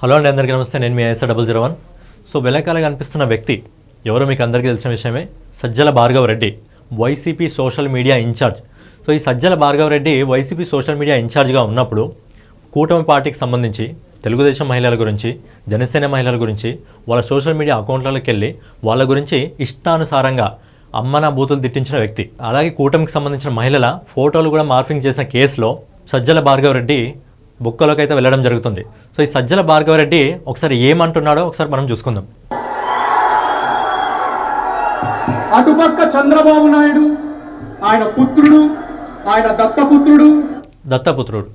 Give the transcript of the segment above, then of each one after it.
Hello అండి, అందరికీ నమస్తే. నేను మీ ISR001. సో వెనకాల కనిపిస్తున్న వ్యక్తి ఎవరో మీకు అందరికీ తెలిసిన విషయమే. Sajjala Bhargav Reddy, YCP social media in-charge. So ఈ సజ్జల భార్గవ్ రెడ్డి వైసీపీ సోషల్ మీడియా ఇన్ఛార్జ్గా ఉన్నప్పుడు కూటమి పార్టీకి సంబంధించి తెలుగుదేశం మహిళల గురించి, జనసేన మహిళల గురించి వాళ్ళ సోషల్ మీడియా అకౌంట్లలోకి వెళ్ళి వాళ్ళ గురించి ఇష్టానుసారంగా అమ్మనా బూతులు తిట్టించిన వ్యక్తి. అలాగే కూటమికి సంబంధించిన మహిళల ఫోటోలు కూడా మార్ఫింగ్ చేసిన కేసులో సజ్జల భార్గవ్ రెడ్డి బుక్కలోకి అయితే వెళ్ళడం జరుగుతుంది. సో ఈ సజ్జల భార్గవ్ రెడ్డి ఒకసారి ఏమంటున్నాడో ఒకసారి మనం చూసుకుందాం. అటుపక్క చంద్రబాబు నాయుడు, ఆయన పుత్రుడు, ఆయన దత్తపుత్రుడు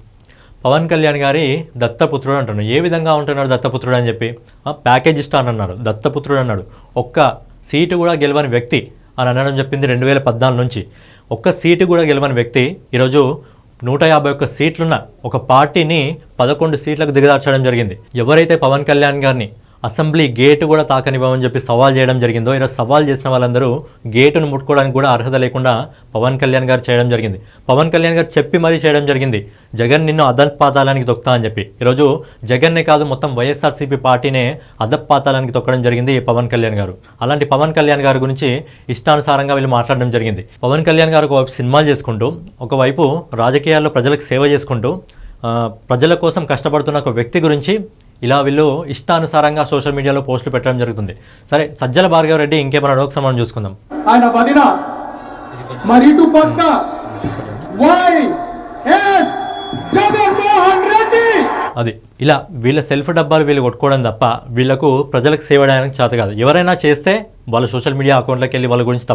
పవన్ కళ్యాణ్ గారి దత్తపుత్రుడు అంటున్నాడు. ఏ విధంగా ఉంటున్నాడు దత్తపుత్రుడు అని చెప్పి? ప్యాకేజ్ ఇస్తాను అన్నాడు, దత్తపుత్రుడు అన్నాడు. ఒక్క సీటు కూడా గెలవని వ్యక్తి అని అనడం చెప్పింది 2014 నుంచి. ఒక్క సీటు కూడా గెలవని వ్యక్తి ఈరోజు 151 సీట్లున్న ఒక పార్టీని 11 సీట్లకు దిగదార్చడం జరిగింది. ఎవరైతే పవన్ కళ్యాణ్ గారిని అసెంబ్లీ గేటు కూడా తాకనివ్వమని చెప్పి సవాల్ చేయడం జరిగిందో, ఈరోజు సవాల్ చేసిన వాళ్ళందరూ గేటును ముట్టుకోవడానికి కూడా అర్హత లేకుండా పవన్ కళ్యాణ్ గారు చేయడం జరిగింది. పవన్ కళ్యాణ్ గారు చెప్పి మరీ చేయడం జరిగింది, జగన్ నిన్ను అధపాతాళానికి తొక్తా అని చెప్పి. ఈరోజు జగన్నే కాదు, మొత్తం వైఎస్ఆర్సీపీ పార్టీనే అధపాతాళానికి తొక్కడం జరిగింది పవన్ కళ్యాణ్ గారు. అలాంటి పవన్ కళ్యాణ్ గారి గురించి ఇష్టానుసారంగా వీళ్ళు మాట్లాడడం జరిగింది. పవన్ కళ్యాణ్ గారు ఒకవైపు సినిమాలు చేసుకుంటూ, ఒకవైపు రాజకీయాల్లో ప్రజలకు సేవ చేసుకుంటూ, ప్రజల కోసం కష్టపడుతున్న ఒక వ్యక్తి గురించి ఇలా వీళ్ళు ఇష్టానుసారంగా సోషల్ మీడియాలో పోస్టులు పెట్టడం జరుగుతుంది. సరే, సజ్జల భార్గవ్ రెడ్డి ఇంకేమన్నా ఒకసారి మనం చూసుకుందాం. ఆయన వదిన మరి ఇటు పక్క జగన్మోహన్ రెడ్డి, అది ఇలా వీళ్ళ సెల్ఫ్ డబ్బాలు వీళ్ళు కొట్టుకోవడం తప్ప వీళ్ళకు ప్రజలకు సేవ చేయడానికి చేత కాదు. ఎవరైనా చేస్తే వాళ్ళ సోషల్ మీడియా అకౌంట్లోకి వెళ్ళి వాళ్ళ గురించి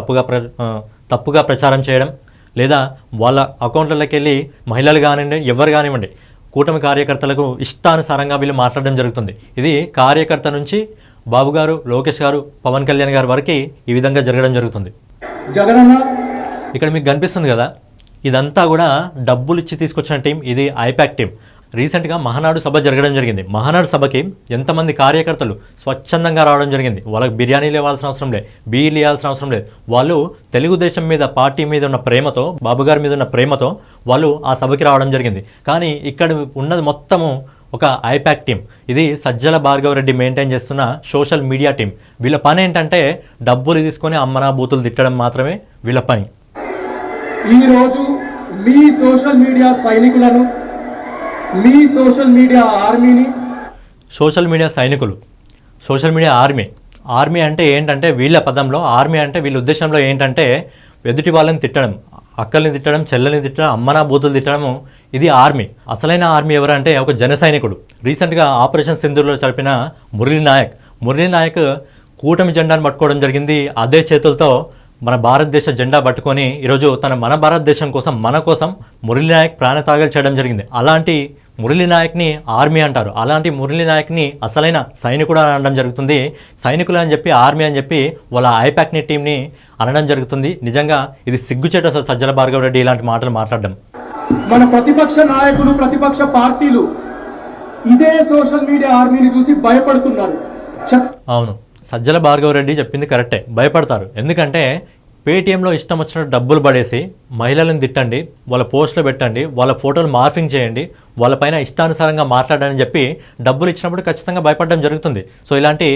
తప్పుగా ప్రచారం చేయడం, లేదా వాళ్ళ అకౌంట్లలోకి వెళ్ళి మహిళలు కానివ్వండి, ఎవరు కానివ్వండి, కూటమి కార్యకర్తలకు ఇష్టానుసారంగా వీళ్ళు మాట్లాడడం జరుగుతుంది. ఇది కార్యకర్త నుంచి బాబు గారు, లోకేష్ గారు, పవన్ కళ్యాణ్ గారి వరకు ఈ విధంగా జరగడం జరుగుతుంది. ఇక్కడ మీకు కనిపిస్తుంది కదా, ఇదంతా కూడా డబ్బులు ఇచ్చి తీసుకొచ్చిన టీం. ఇది ఐపాక్ టీం. రీసెంట్గా మహానాడు సభ జరగడం జరిగింది. మహానాడు సభకి ఎంతమంది కార్యకర్తలు స్వచ్ఛందంగా రావడం జరిగింది. వాళ్ళకి బిర్యానీలు ఇవ్వాల్సిన అవసరం లేదు, బీర్లు ఇవ్వాల్సిన అవసరం లేదు. వాళ్ళు తెలుగుదేశం మీద, పార్టీ మీద ఉన్న ప్రేమతో, బాబుగారి మీద ఉన్న ప్రేమతో వాళ్ళు ఆ సభకి రావడం జరిగింది. కానీ ఇక్కడ ఉన్నది మొత్తము ఒక ఐపాక్ టీం. ఇది సజ్జల భార్గవ్ రెడ్డి మెయింటైన్ చేస్తున్న సోషల్ మీడియా టీం. వీళ్ళ పని ఏంటంటే డబ్బులు తీసుకొని అమ్మనా బూతులు తిట్టడం మాత్రమే వీళ్ళ పని. ఈరోజు మీ సోషల్ మీడియా సైనికులను, మీ సోషల్ మీడియా ఆర్మీని, సోషల్ మీడియా సైనికులు, సోషల్ మీడియా ఆర్మీ అంటే ఏంటంటే వీళ్ళ పదంలో, ఆర్మీ అంటే వీళ్ళ ఉద్దేశంలో ఏంటంటే ఎదుటి వాళ్ళని తిట్టడం, అక్కల్ని తిట్టడం, చెల్లెల్ని తిట్టడం, అమ్మనా బూతులు తిట్టడము, ఇది ఆర్మీ. అసలైన ఆర్మీ ఎవరంటే ఒక జన సైనికుడు. రీసెంట్గా ఆపరేషన్ సింధూర్లో చనిపోయిన మురళీ నాయక్ కూటమి జెండాను పట్టుకోవడం జరిగింది. అదే చేతులతో మన భారతదేశ జెండా పట్టుకొని ఈరోజు మన భారతదేశం కోసం, మన కోసం మురళీ నాయక్ ప్రాణత్యాగాలు చేయడం జరిగింది. అలాంటి మురళీ నాయక్ని ఆర్మీ అంటారు. అలాంటి మురళీ నాయక్ని అసలైన సైనికుడు అని అనడం జరుగుతుంది. సైనికులు అని చెప్పి, ఆర్మీ అని చెప్పి వాళ్ళ ఐపాక్ని టీంని అనడం జరుగుతుంది. నిజంగా ఇది సిగ్గుచేట సజ్జల భార్గవ్ రెడ్డి ఇలాంటి మాటలు మాట్లాడడం. మన ప్రతిపక్ష నాయకులు, ప్రతిపక్ష పార్టీలు ఇదే సోషల్ మీడియా ఆర్మీని చూసి భయపడుతున్నారు. అవును, సజ్జల భార్గవ్ రెడ్డి చెప్పింది కరెక్టే, భయపడతారు. ఎందుకంటే పేటీఎంలో ఇష్టం వచ్చినట్టు డబ్బులు పడేసి మహిళలను తిట్టండి, వాళ్ళ పోస్టులు పెట్టండి, వాళ్ళ ఫోటోలు మార్ఫింగ్ చేయండి, వాళ్ళపైన ఇష్టానుసారంగా మాట్లాడని చెప్పి డబ్బులు ఇచ్చినప్పుడు ఖచ్చితంగా భయపడడం జరుగుతుంది. సో ఇలాంటి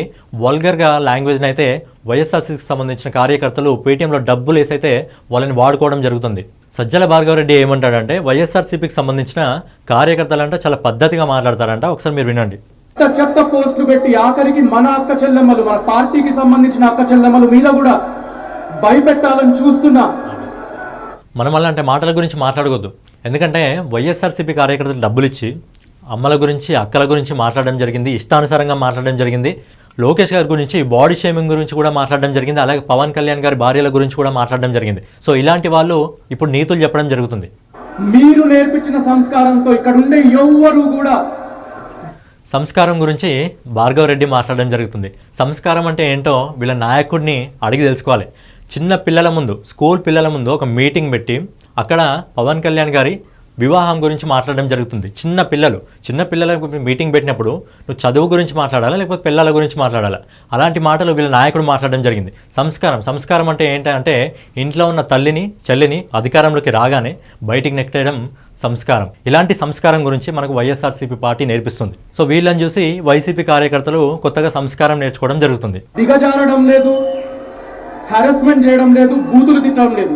వల్గర్గా లాంగ్వేజ్ని అయితే వైఎస్ఆర్సీకి సంబంధించిన కార్యకర్తలు పేటీఎంలో డబ్బులు వేసైతే వాళ్ళని వాడుకోవడం జరుగుతుంది. సజ్జల భార్గవ్ రెడ్డి ఏమంటాడంటే, వైఎస్ఆర్సీపీకి సంబంధించిన కార్యకర్తలంటే చాలా పద్ధతిగా మాట్లాడతారంట. ఒకసారి మీరు వినండి. చెత్త పోస్టులు పెట్టి ఆఖరికి మన అక్క చెల్లెమ్మలు, మన పార్టీకి సంబంధించిన అక్క చెల్లెమ్మలు మీద కూడా భయపెట్టాలని చూస్తున్నా. మనం అలాంటి మాటల గురించి మాట్లాడకూడదు. ఎందుకంటే వైఎస్ఆర్సీపీ కార్యకర్తలు డబ్బులు ఇచ్చి అమ్మల గురించి, అక్కల గురించి మాట్లాడడం జరిగింది, ఇష్టానుసారంగా మాట్లాడడం జరిగింది. లోకేష్ గారి గురించి బాడీ షేమింగ్ గురించి కూడా మాట్లాడడం జరిగింది. అలాగే పవన్ కళ్యాణ్ గారి భార్యల గురించి కూడా మాట్లాడడం జరిగింది. సో ఇలాంటి వాళ్ళు ఇప్పుడు నీతులు చెప్పడం జరుగుతుంది. మీరు నేర్పించిన సంస్కారంతో ఇక్కడ ఉండే ఎవ్వరు కూడా, సంస్కారం గురించి భార్గవ్ రెడ్డి మాట్లాడడం జరుగుతుంది. సంస్కారం అంటే ఏంటో వీళ్ళ నాయకుడిని అడిగి తెలుసుకోవాలి. చిన్న పిల్లల ముందు, స్కూల్ పిల్లల ముందు ఒక మీటింగ్ పెట్టి అక్కడ పవన్ కళ్యాణ్ గారి వివాహం గురించి మాట్లాడడం జరుగుతుంది. చిన్న పిల్లలకు మీటింగ్ పెట్టినప్పుడు నువ్వు చదువు గురించి మాట్లాడాలా లేకపోతే పిల్లల గురించి మాట్లాడాలా, అలాంటి మాటలు వీళ్ళ నాయకుడు మాట్లాడడం జరిగింది. సంస్కారం అంటే ఏంటంటే ఇంట్లో ఉన్న తల్లిని చెల్లిని అధికారంలోకి రాగానే బయటికి నెట్టేయడం సంస్కారం. ఇలాంటి సంస్కారం గురించి మనకు వైఎస్ఆర్సీపీ పార్టీ నేర్పిస్తుంది. సో వీళ్ళని చూసి వైసీపీ కార్యకర్తలు కొత్తగా సంస్కారం నేర్చుకోవడం జరుగుతుంది. దిగజారడం లేదు, హారాస్మెంట్ చేయడం లేదు, బూతులు తిట్టడం లేదు.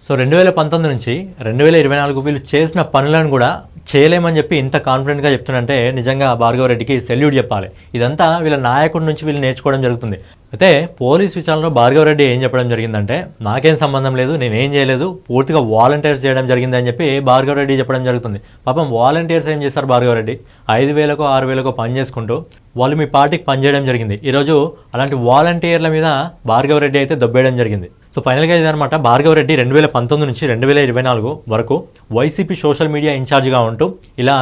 సో 2019 నుంచి 2024 వీళ్ళు చేసిన పనులను కూడా చేయలేమని చెప్పి ఇంత కాన్ఫిడెంట్గా చెప్తున్నంటే నిజంగా భార్గవ్ రెడ్డికి సెల్యూట్ చెప్పాలి. ఇదంతా వీళ్ళ నాయకుడి నుంచి వీళ్ళు నేర్చుకోవడం జరుగుతుంది. అయితే పోలీస్ విచారణలో భార్గవ్ రెడ్డి ఏం చెప్పడం జరిగిందంటే నాకేం సంబంధం లేదు, నేనేం చేయలేదు, పూర్తిగా వాలంటీర్స్ చేయడం జరిగింది అని చెప్పి భార్గవ్ రెడ్డి చెప్పడం జరుగుతుంది. పాపం వాలంటీర్స్ ఏం చేస్తారు భార్గవ్ రెడ్డి, 5,000కో 6,000కో పని చేసుకుంటూ వాళ్ళు మీ పార్టీకి పనిచేయడం జరిగింది. ఈరోజు అలాంటి వాలంటీర్ల మీద భార్గవ్ రెడ్డి అయితే దొబ్బేయడం జరిగింది. సో ఫైనల్గా ఇదనమాట, భార్గవ్ రెడ్డి 2019 నుంచి 2024 వరకు వైసీపీ సోషల్ మీడియా ఇన్ఛార్జ్గా ఉంటూ ఇలా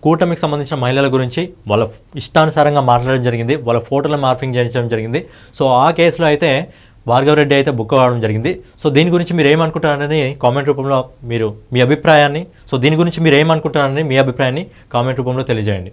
కూటమికి సంబంధించిన మహిళల గురించి వాళ్ళ ఇష్టానుసారంగా మాట్లాడడం జరిగింది, వాళ్ళ ఫోటోలు మార్ఫింగ్ చేయించడం జరిగింది. సో ఆ కేసులో అయితే భార్గవ్ రెడ్డి అయితే బుక్ అవ్వడం జరిగింది. సో దీని గురించి మీరు ఏమనుకుంటారని కామెంట్ రూపంలో మీరు మీ అభిప్రాయాన్ని కామెంట్ రూపంలో తెలియజేయండి.